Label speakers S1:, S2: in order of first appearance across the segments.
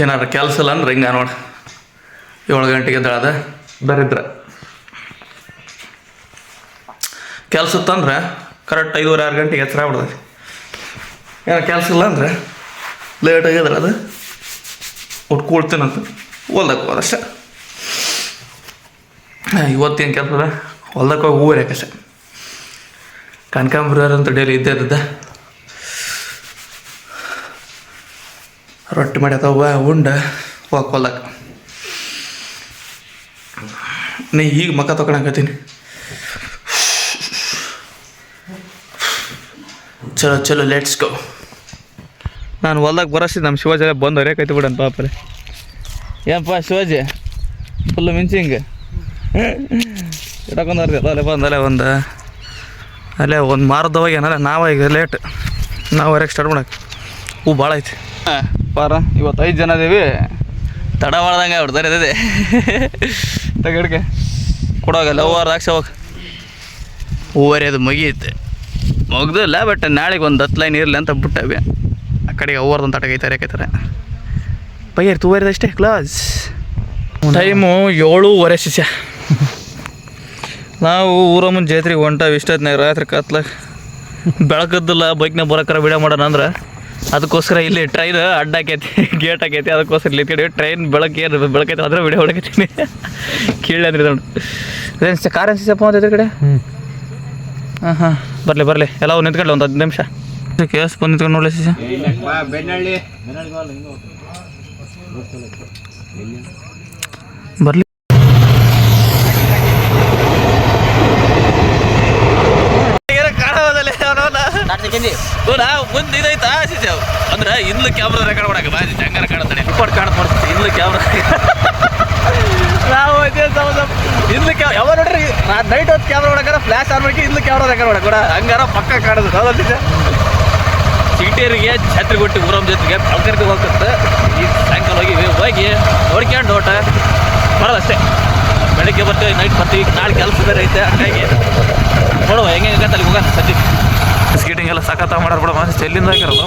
S1: ಏನಾರು ಕೆಲಸ ಇಲ್ಲ ಅಂದ್ರೆ ಹಿಂಗೆ ನೋಡಿ 7 ಗಂಟೆಗೆ ಎದ್ದೇಳೋದು ದರಿದ್ರ. ಕೆಲಸ ಇತ್ತಂದ್ರೆ ಕರೆಕ್ಟ್ 5:30-6 ಗಂಟೆಗೆ ಎಚ್ಚರ ಆಗ್ಬಿಡ್ತೈತಿ. ಏನೋ ಕೆಲಸ ಇಲ್ಲ ಅಂದ್ರೆ ಲೇಟಾಗಿ ಎದ್ದೇಳೋದು, ಒಟ್ಟು ಕೂಡ್ತೀನಂತ ಹೊಲ್ದಕ್ಕೆ ಹೋದಷ್ಟೆ. ಇವತ್ತೇನು ಕೆಲಸ ಅದ, ಹೊಲ್ದಕ್ಕೆ ಹೋಗಿ ಹೂವು ರೇಖೆ ಕನಕಾಂಬರ ಡೈಲಿ ಇದ್ದ ರೊಟ್ಟಿ ಮಾಡ್ಯತವ ಉಂಡ ಹೋಗಿ ಹೊಲ್ದಕ್ಕೆ. ನೀ ಈಗ ಮಕ್ಕ ತೊಗೊಳಕತ್ತೀನಿ. ಚಲೋ ಚಲೋ ಲೆಟ್ಸ್ ಗೋ. ನಾನು ಹೊಲ್ದಾಗ ಬರೋಷ್ಟಿದ್ದು ನಮ್ಮ ಶಿವಾಜಿ ಬಂದು ಹೊರ್ಯಾಕೈತಿ ಬಿಡನ್ ಪಾಪರೆ. ಏನಪ್ಪ ಶಿವಾಜಿ ಫುಲ್ಲು ಮಿಂಚಿಂಗೆ ಇಡಕೊಂಡ್ರಿ ಅಲ್ಲೇ ಬಂದಲ್ಲೇ ಅಲ್ಲೇ ಒಂದು ಮಾರದವಾಗ ಏನಲ್ಲ ನಾವು ಈಗ ಲೇಟ್ ನಾವು ಹೊರಗೆ ಸ್ಟಾರ್ಟ್ ಮಾಡಕ್ಕೆ ಹೂ ಭಾಳ ಐತಿ. ಪಾರ ಇವತ್ತು 5 ಜನ ಇದೀವಿ, ತಡ ಮಾಡ್ದಂಗೆ ಅವ್ರದ್ದು ಅದೇ ತಗಡ್ಕೆ ಕೊಡೋಗಲ್ಲ ಹೂವಾರ ಹಾಕ್ಸ ಹೋಗಿ ಹೂವರಿ ಅದು ಮುಗಿಯುತ್ತೆ ಮುಗ್ದಿಲ್ಲ. ಬಟ್ ನಾಳೆಗೆ ಒಂದು 10 ಲೈನ್ ಇರಲಿ ಅಂತ ಬಿಟ್ಟವೆ. ಆ ಕಡೆಗೆ ಹೂವಾರ್ದಂತ ತಟಕೈತಾರೆ ಬೈಯರ್ ತೂವರಿದ ಅಷ್ಟೇ ಕ್ಲಾಸ್. ಟೈಮು 7:30 ಶಿಷ್ಯ. ನಾವು ಊರಮ್ಮನ ಜಾತ್ರೆಗೆ ಹೊಂಟಾವ ಇಷ್ಟೊತ್ತಿನಾಗ ರಾತ್ರಿ ಕತ್ಲಾಗ ಬೆಳಕದ್ದಿಲ್ಲ. ಬೈಕ್ನಾಗ ಬರೋಕ್ಕಾರ ವಿಡಿಯೋ ಮಾಡೋಣ ಅಂದ್ರೆ ಅದಕ್ಕೋಸ್ಕರ ಇಲ್ಲಿ ಟ್ರೈನ್ ಅಡ್ಡ ಹಾಕೈತಿ, ಗೇಟ್ ಹಾಕೈತಿ. ಅದಕ್ಕೋಸ್ಕರ ಇಲ್ಲಿ ಕಡೆ ಟ್ರೈನ್ ಬೆಳಕೈತಿ ಅದ್ರ ವಿಡಿಯೋ ಹೊಡಕೈತೀನಿ. ಕೀಳೇ ಅಂದ್ರೆ ಇದು ಕಾರ್ ಅನ್ಸಿಸಪ್ಪ ಅಂತ ಕಡೆ. ಹಾಂ ಬರಲಿ ಎಲ್ಲ ನಿಂತ್ಕೊಳ್ಳಿ ಒಂದು 10 ನಿಮಿಷ. ಕೇಸ್ ಬಂದು ನಿಂತ್ಕೊಂಡು ನೋಡಲಿ ಶಿಷ್ಯ. ಬರಲಿ ಮುಂದೆ ಇದೈತಾ ಶಿಷ್ಯ ಅಂದ್ರೆ ಇನ್ನು ಕ್ಯಾಮ್ರಾ ರೆಕಾರ್ಡ್ ಮಾಡಕ್ಕೆ ಬಾಜಿ ಹಂಗಾರ ಕಾಣತಾನೆ ರಿಪೋರ್ಟ್ ಕಾಣತ್ ಮಾಡ್ತೀವಿ. ಇನ್ನು ಕ್ಯಾಮ್ರಾ ನಾವು ಇನ್ನು ಯಾವ ನೋಡ್ರಿ ನೈಟ್ ಹೊತ್ತು ಕ್ಯಾಮ್ರಾ ಮಾಡಕ್ಕಾರ ಫ್ಲಾಶ್ ಆನ್ ಮಾಡಿ ಇನ್ನು ಕ್ಯಾಮ್ರಾ ರೆಕಾರ್ಡ್ ಮಾಡಕ್ಕೆ ಕೂಡ ಹಂಗಾರ ಪಕ್ಕ ಕಾಣೋದು. ಹೌದಲ್ಲ ಸಿಟಿಯರಿಗೆ ಛತ್ರಿ ಕೊಟ್ಟು ಊರಮ್ಮ ಜೊತೆಗೆ ಕಲ್ಕರ್ಗೆ ಹೋಗ್ತದೆ. ಈ ಸಾಯಂಕಾಲ ಹೋಗಿ ನೋಡ್ಕೊಂಡು ಓಟ ಬರೋದಷ್ಟೇ. ಬೆಳಗ್ಗೆ ಬರ್ತೀವಿ, ನೈಟ್ ಬರ್ತೀವಿ. ನಾಳೆ ಕೆಲಸ ಬೇರೆ ಐತೆ, ಹಂಗಾಗಿ ನೋಡುವ ಹೆಂಗೆ ಅಲ್ಲಿ ಹೋಗೋಣ. ಸದ್ಯ ಸ್ಕೀಟಿಂಗ್ ಎಲ್ಲ ಸಖತ್ತ ಮಾಡೋರು ಬಿಡ ಮಸ್ತ್. ಎಲ್ಲಿಂದ ಹಾಕಿರಲ್ಲ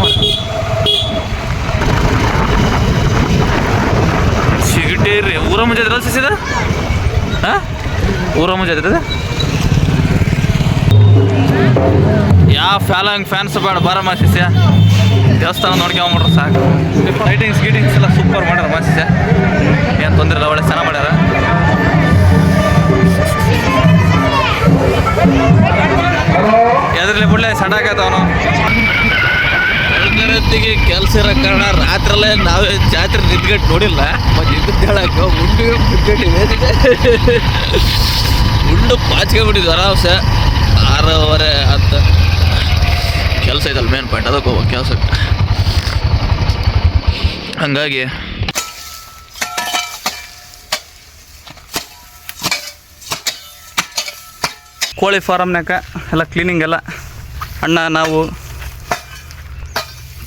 S1: ಸಿಗಟೇರಿ ಊರಮ್ಮ ಜಾತ್ರೆ ಸಿಸಿದ. ಹಾಂ ಊರಮ್ಮ ಜಾತ್ರೆ ಯಾವ ಫ್ಯಾನ್ಸ್ ಬೇಡ ಬರಮ್ಮ ಶಿಷ್ಯ. ದೇವಸ್ಥಾನ ನೋಡ್ಕೊಂಬಿಟ್ರೆ ಸಾಕು. ಲೈಟಿಂಗ್ಸ್ ಎಲ್ಲ ಸೂಪರ್ ಮಾಡ್ಯಾರ ಮಾ ಶಿಷ್ಯ. ಏನು ತೊಂದರೆ ಇಲ್ಲ, ಒಳ್ಳೆ ಚೆನ್ನಾಗಿ ಮಾಡ್ಯಾರ. ಎದ್ರಲ್ಲಿ ಬಿಡ್ಲೆ ಸಣ್ಣಾಗತ್ತವನು ಬೆಳಗ್ಗೆ ಕೆಲಸ ಇರೋ ಕಾರಣ ರಾತ್ರಿಯಲ್ಲೇ ನಾವೇ ಜಾತ್ರೆ ನಿಂತ್ಗಟ್ಟು ನೋಡಿಲ್ಲ. ಮತ್ತು ಇದ್ದದ್ದು ಹೇಳಕ್ಕೆ ಉಂಡು ಪಾಚ್ಕೊಂಡ್ಬಿಟ್ಟಿದ್ವಿ ಆರಾಮ್ಸೆ. 6:30 ಅಂತ ಕೆಲಸ ಐತಲ್ಲ ಮೇನ್ ಪಾಯಿಂಟ್, ಅದಕ್ಕೆ ಹೋಗ್ಬೇಕು ಕೆಲಸಕ್ಕೆ. ಹಂಗಾಗಿ ಕೋಳಿ ಫಾರಮ್ನಾಗ ಎಲ್ಲ ಕ್ಲೀನಿಂಗ್ ಎಲ್ಲ ಅಣ್ಣ ನಾವು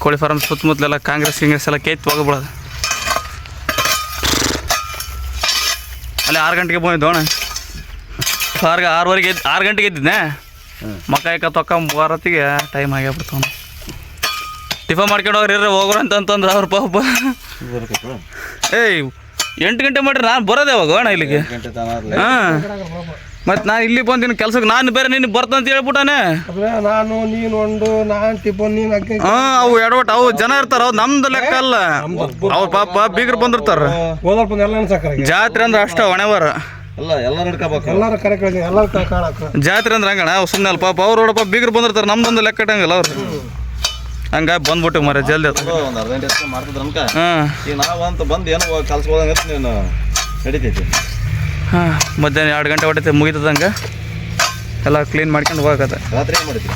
S1: ಕೋಳಿ ಫಾರಮ್ ಸುತ್ತಮುತ್ತಲೆಲ್ಲ ಕಾಂಗ್ರೆಸ್ ಎಲ್ಲ ಕೇತ್ ಹೋಗ್ಬಿಡೋದು. ಅಲ್ಲಿ 6 ಗಂಟೆಗೆ ಬಂದಿದ್ದು ಅಣ್ಣ. 6 ಗಂಟೆಗೆ ಎದ್ದಿದ್ದೆ. ಮಕ್ಕ ತೊಗೊಂಬರತ್ತಿಗೆ ಟೈಮ್ ಆಗ್ಯಾಬಿಡ್ತಾವ. ಟಿಫನ್ ಮಾಡ್ಕೊಂಡು ಹೋಗ್ರಿ ಹೋಗ್ರ ಅಂತಂದ್ರೆ ಅವ್ರ ಪಾಪ 8 ಗಂಟೆ ಮಾಡ್ರಿ ನಾನು ಬರೋದೇ ಹೋಗೋ ಅಣ್ಣ ಇಲ್ಲಿಗೆ. ಹಾಂ ಮತ್ತು ನಾನು ಇಲ್ಲಿ ಬಂದಿನ ಕೆಲಸಕ್ಕೆ ನಾನು ಬೇರೆ ನೀನು ಬರ್ತಂತ ಹೇಳ್ಬಿಟ್ಟಾನೆ.
S2: ನಾನು ನೀನು ಒಂದು ನಾನು ಟಿಫನ್ ನೀನು
S1: ಹಾಂ ಅವು ಎಡವಟ್ಟು ಅವು ಜನ ಇರ್ತಾರ. ಅವು ನಮ್ದು ಲೆಕ್ಕ ಅಲ್ಲ. ಅವ್ರ ಪಾಪ ಬೀಗರು ಬಂದಿರ್ತಾರ. ಜಾತ್ರೆ ಅಂದ್ರೆ ಅಷ್ಟ ಹೊಣೆವಾರ ಜಾತ್ರೆ ಅಂದ್ರೆ ಹಂಗಣ ಅವು ಸುಮ್ಮನೆ ಅಲ್ಲ ಪಾಪ ಅವ್ರು ನೋಡಪ್ಪ ಬೀಗರು ಬಂದಿರ್ತಾರೆ. ನಮ್ದೊಂದು ಲೆಕ್ಕ ಇಟ್ಟಂಗಲ್ಲ ಅವ್ರು. ಹಂಗಾಗಿ ಬಂದ್ಬಿಟ್ಟು ಮರ ಜಲ್ದಿ ಹಾಂ ಮಧ್ಯಾಹ್ನ 2 ಗಂಟೆ ಹೊಟ್ಟೆ ಮುಗಿತದಂಗೆ ಎಲ್ಲ ಕ್ಲೀನ್ ಮಾಡ್ಕೊಂಡು ಹೋಗತ್ತೆ.
S2: ರಾತ್ರಿ ಏನು ಮಾಡಿದ್ವಿ